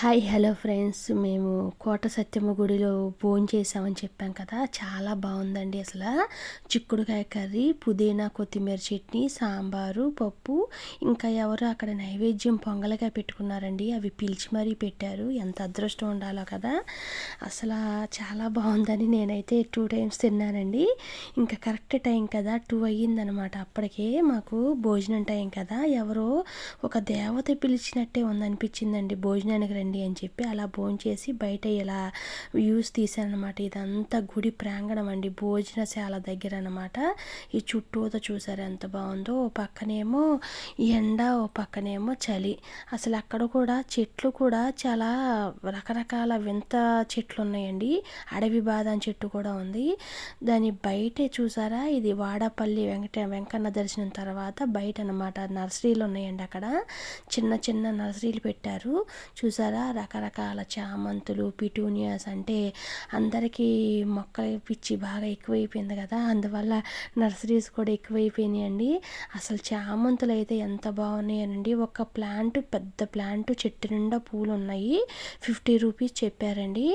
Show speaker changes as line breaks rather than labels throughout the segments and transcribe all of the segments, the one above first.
Hi hello friends, మేము కోట సత్యమ్మ గుడిలో భోంచేసామని చెప్పాం కదా. చాలా బాగుందండి. అసలు చిక్కుడుకాయ కర్రీ, పుదీనా కొత్తిమీర చట్నీ, సాంబారు, పప్పు, ఇంకా ఎవరు అక్కడ నైవేద్యం పొంగల్గా పెట్టుకున్నారండి. అవి పిలిచి మరీ పెట్టారు. ఎంత అదృష్టం ఉండాలో కదా. అసలు చాలా బాగుందని నేనైతే 2 టైమ్స్ తిన్నానండి. ఇంకా కరెక్ట్ టైం కదా, 2 అయ్యిందనమాట. అప్పటికే మాకు భోజనం టైం కదా. ఎవరో ఒక దేవత పిలిచినట్టే ఉందనిపించిందండి. భోజనానికి రండి అని చెప్పి అలా భోంచేసి బయట ఇలా వ్యూస్ తీశానమాట. ఇదంతా గుడి ప్రాంగణం అండి, భోజనశాల దగ్గర అనమాట. ఈ చుట్టూతో చూసారు ఎంత బాగుందో. ఓ పక్కనేమో ఎండ, ఓ పక్కనేమో చలి. అసలు అక్కడ కూడా చెట్లు కూడా చాలా రకరకాల వింత చెట్లు ఉన్నాయండి. అడవి బాదం చెట్టు కూడా ఉంది. దాని బయటే చూసారా, ఇది వాడపల్లి వెంకన్న దర్శనం తర్వాత బయట అనమాట నర్సరీలు ఉన్నాయండి. అక్కడ చిన్న చిన్న నర్సరీలు పెట్టారు చూసారా. రకరకాల చామంతులు, పిటూనియాస్, అంటే అందరికీ మొక్కల పిచ్చి బాగా ఎక్కువైపోయింది కదా, అందువల్ల నర్సరీస్ కూడా ఎక్కువైపోయినాయండి. అసలు చామంతులు అయితే ఎంత బాగున్నాయనండి. ఒక ప్లాంట్, పెద్ద ప్లాంట్, చెట్టు నిండా పూలు ఉన్నాయి. 50 రూపీస్ చెప్పారండి.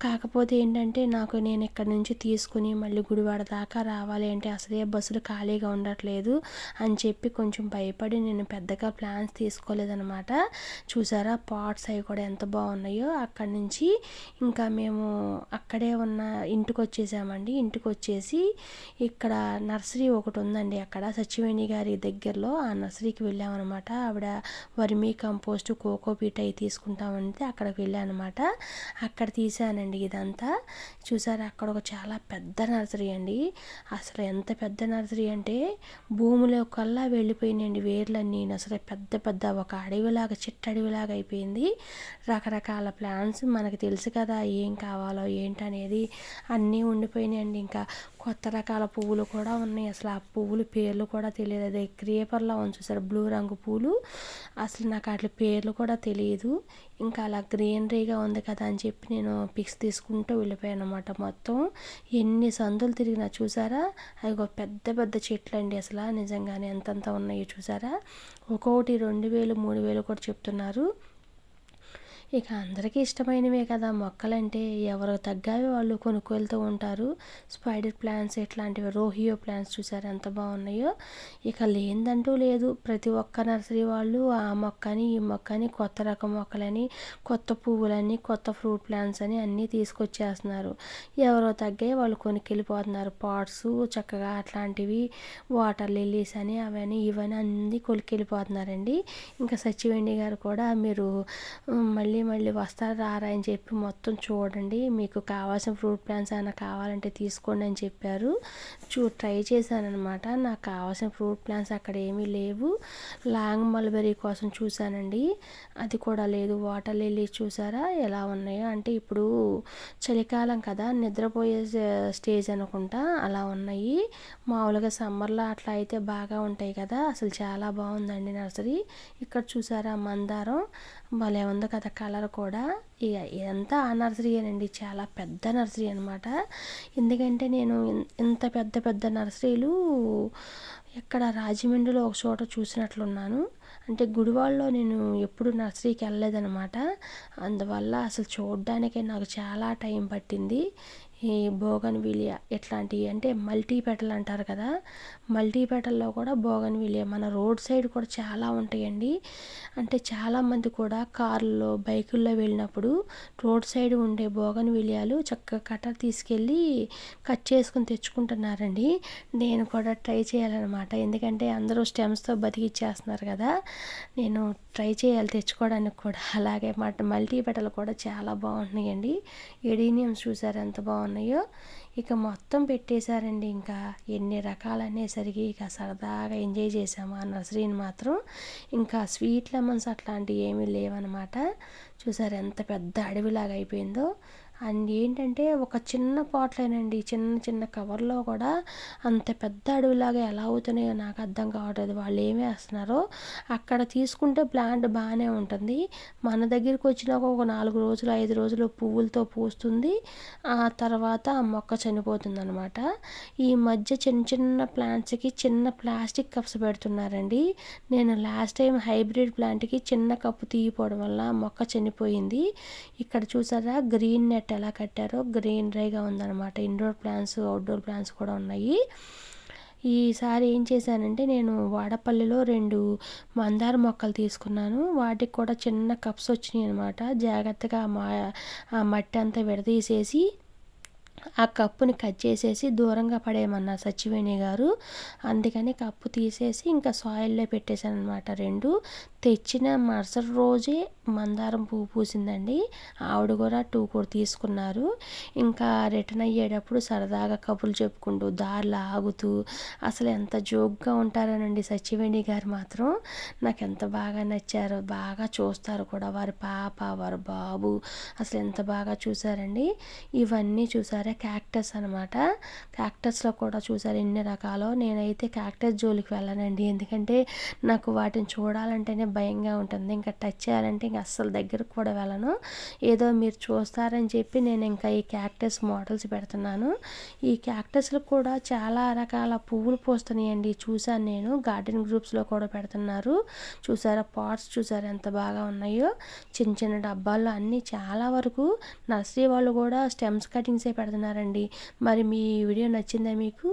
కాకపోతే ఏంటంటే నేను ఇక్కడ నుంచి తీసుకుని మళ్ళీ గుడివాడ దాకా రావాలి అంటే అసలే బస్సులు ఖాళీగా ఉండట్లేదు అని చెప్పి కొంచెం భయపడి నేను పెద్దగా ప్లాన్స్ తీసుకోలేదనమాట. చూసారా పాట్స్ అవి కూడా ఎంత బాగున్నాయో. అక్కడి నుంచి ఇంకా మేము అక్కడే ఉన్న ఇంటికి వచ్చేసామండి. ఇంటికి వచ్చేసి ఇక్కడ నర్సరీ ఒకటి ఉందండి, అక్కడ సచివేణి గారి దగ్గరలో ఆ నర్సరీకి వెళ్ళామన్నమాట. ఆవిడ వర్మీ కంపోస్ట్, కోకోపీట్ అవి తీసుకుంటామంటే అక్కడికి వెళ్ళానమాట. అక్కడ తీసానండి ఇదంతా. చూసారా అక్కడ ఒక చాలా పెద్ద నర్సరీ అండి. అసలు ఎంత పెద్ద నర్సరీ అంటే భూమిలో కల్లా వెళ్ళిపోయినాయండి వేర్లన్నీ. అసలు పెద్ద పెద్ద ఒక అడవిలాగా, చిట్టడవిలాగా అయిపోయింది. రకరకాల ప్లాంట్స్ మనకు తెలుసు కదా ఏం కావాలో ఏంటనేది, అన్నీ ఉండిపోయినాయండి. ఇంకా కొత్త రకాల పువ్వులు కూడా ఉన్నాయి. అసలు ఆ పువ్వులు పేర్లు కూడా తెలియదు. అదే క్రేపర్లా ఉంది చూసారు, బ్లూ రంగు పూలు. అసలు నాకు వాటి పేర్లు కూడా తెలియదు. ఇంకా అలా గ్రీనరీగా ఉంది కదా అని చెప్పి నేను పిక్స్ తీసుకుంటూ వెళ్ళిపోయాను అనమాట. మొత్తం ఎన్ని సందులు తిరిగినా చూసారా, అవి పెద్ద పెద్ద చెట్లు అండి. అసలు నిజంగానే ఎంతంత ఉన్నాయో చూసారా. ఒక్కొక్కటి 2000, 3000 కూడా చెప్తున్నారు. ఇక అందరికీ ఇష్టమైనవే కదా మొక్కలంటే, ఎవరు తగ్గవి వాళ్ళు కొనుక్కెళ్తూ ఉంటారు. స్పైడర్ ప్లాంట్స్ ఇట్లాంటివి, రోహియో ప్లాంట్స్ చూసారు ఎంత బాగున్నాయో. ఇక లేదంటూ లేదు. ప్రతి ఒక్క నర్సరీ వాళ్ళు ఆ మొక్కని ఈ మొక్కని, కొత్త రకం మొక్కలని, కొత్త పువ్వులని, కొత్త ఫ్రూట్ ప్లాంట్స్ అని అన్నీ తీసుకొచ్చేస్తున్నారు. ఎవరో తగ్గాయి వాళ్ళు కొనుక్కెళ్ళిపోతున్నారు. పాట్స్ చక్కగా అట్లాంటివి, వాటర్ లిల్లీస్ అని అవని ఇవని అన్నీ కొనుక్కెళ్ళిపోతున్నారండి. ఇంకా సచివేణి గారు కూడా మీరు మళ్ళీ మళ్ళీ వస్తారు రారా అని చెప్పి మొత్తం చూడండి, మీకు కావాల్సిన ఫ్రూట్ ప్లాంట్స్ ఏమైనా కావాలంటే తీసుకోండి అని చెప్పారు. ట్రై చేశానమాట. నాకు కావాల్సిన ఫ్రూట్ ప్లాంట్స్ అక్కడ ఏమీ లేవు. లాంగ్ మల్బెరీ కోసం చూశానండి, అది కూడా లేదు. వాటర్ లిల్లీ చూసారా ఎలా ఉన్నాయో, అంటే ఇప్పుడు చలికాలం కదా, నిద్రపోయే స్టేజ్ అనుకుంటా అలా ఉన్నాయి. మామూలుగా సమ్మర్లో అట్లా అయితే బాగా ఉంటాయి కదా. అసలు చాలా బాగుందండి నర్సరీ. ఇక్కడ చూసారా మందారం భలే ఉంది కదా కలర్ కూడా. ఇక ఇదంతా ఆ నర్సరీయేనండి, చాలా పెద్ద నర్సరీ అనమాట. ఎందుకంటే నేను ఇంత పెద్ద పెద్ద నర్సరీలు ఎక్కడ రాజమండ్రిలో ఒక చోట చూసినట్లున్నాను. అంటే గుడివాడలో నేను ఎప్పుడు నర్సరీకి వెళ్ళలేదనమాట. అందువల్ల అసలు చూడడానికే నాకు చాలా టైం పట్టింది. ఈ బోగన్విలియా ఇట్లాంటివి, అంటే మల్టీ పెటల్ అంటారు కదా, మల్టీ పెటల్లో కూడా బోగన్విలియా మన రోడ్ సైడ్ కూడా చాలా ఉంటాయండి. అంటే చాలామంది కూడా కార్లలో, బైకుల్లో వెళ్ళినప్పుడు రోడ్ సైడ్ ఉండే బోగన్విలియాలు చక్కగా కట్టర్ తీసుకెళ్ళి కట్ చేసుకుని తెచ్చుకుంటున్నారండి. నేను కూడా ట్రై చేయాలన్నమాట. ఎందుకంటే అందరూ స్టెమ్స్తో బతికిచ్చేస్తున్నారు కదా, నేను ట్రై చేయాలి తెచ్చుకోవడానికి కూడా. అలాగే మల్టీ పెటల్ కూడా చాలా బాగుంటున్నాయండి. ఎడీనియమ్స్ చూసారు ఎంత బాగున్నాయో. ఇక మొత్తం పెట్టేశారండి. ఇంకా ఎన్ని రకాలు అనేసరికి ఇక సరదాగా ఎంజాయ్ చేసాము ఆ నర్సరీని మాత్రం. ఇంకా స్వీట్ లెమన్స్ అట్లాంటివి ఏమీ లేవన్నమాట. చూసారు ఎంత పెద్ద అడవిలాగా అయిపోయిందో. అండ్ ఏంటంటే ఒక చిన్న పాట్‌లేనండి. చిన్న చిన్న కవర్‌లో కూడా అంత పెద్ద అడవిలాగా ఎలా అవుతున్నాయో నాకు అర్థం కావట్లేదు. వాళ్ళేమేస్తున్నారో అక్కడ తీసుకుంటే ప్లాంట్ బానే ఉంటుంది. మన దగ్గరికొచ్చినాక ఒక 4 రోజులు, 5 రోజులు పువ్వులతో పూస్తుంది. ఆ తర్వాత ఆ మొక్క చనిపోతుందనమాట. ఈ మధ్య చిన్న చిన్న ప్లాంట్స్‌కి చిన్న ప్లాస్టిక్ కప్స్ పెడుతున్నారండి. నేను లాస్ట్ టైం హైబ్రిడ్ ప్లాంట్‌కి చిన్న కప్పు తీయపోవడం వల్ల మొక్క చనిపోయింది. ఇక్కడ చూసారా గ్రీన్ నెట్ ఎలా కట్టారో గ్రీనరీగా ఉందనమాట. ఇండోర్ ప్లాంట్స్, అవుట్‌డోర్ ప్లాంట్స్ కూడా ఉన్నాయి. ఈసారి ఏం చేశానంటే నేను వాడపల్లిలో 2 మందార మొక్కలు తీసుకున్నాను. వాటికి కూడా చిన్న కప్స్ వచ్చినాయనమాట. జాగ్రత్తగా ఆ మట్టి అంతా విడదీసేసి ఆ కప్పుని కట్ చేసేసి దూరంగా పడేయమన్నారు సచివేణి గారు. అందుకని కప్పు తీసేసి ఇంకా సాయిల్‌లో పెట్టేశాననమాట 2. తెచ్చిన మరుసటి రోజే మందారం పువ్వు పూసిందండి. ఆవిడ కూడా 2 కూడా తీసుకున్నారు. ఇంకా రిటర్న్ అయ్యేటప్పుడు సరదాగా కబుర్లు చెప్పుకుంటూ దారిలో ఆగుతూ అసలు ఎంత జోక్‌గా ఉంటారోనండి సచివేణి గారు మాత్రం. నాకెంత బాగా నచ్చారో. బాగా చూస్తారు కూడా. వారి పాప, వారి బాబు అసలు ఎంత బాగా చూసారండి. ఇవన్నీ చూసారా క్యాక్టస్ అనమాట. క్యాక్టస్‌లో కూడా చూసారు ఎన్ని రకాలో. నేనైతే క్యాక్టస్ జోలికి వెళ్ళనండి. ఎందుకంటే నాకు వాటిని చూడాలంటేనే భయంగా ఉంటుంది. ఇంకా టచ్ చేయాలంటే ఇంక అస్సలు దగ్గరకు కూడా వెళ్ళను. ఏదో మీరు చూస్తారని చెప్పి నేను ఇంకా ఈ క్యాక్టస్ మోడల్స్ పెడుతున్నాను. ఈ క్యాక్టస్‌లు కూడా చాలా రకాల పువ్వులు పూస్తున్నాయండి. చూసాను నేను. గార్డెన్ గ్రూప్స్‌లో కూడా పెడుతున్నారు. చూసారా పాట్స్ చూసారా ఎంత బాగా ఉన్నాయో. చిన్న చిన్న డబ్బాల్లో అన్నీ చాలా వరకు నర్సరీ వాళ్ళు కూడా స్టెమ్స్ కటింగ్సే పెడుతున్నారండి. మరి మీ వీడియో నచ్చిందా మీకు?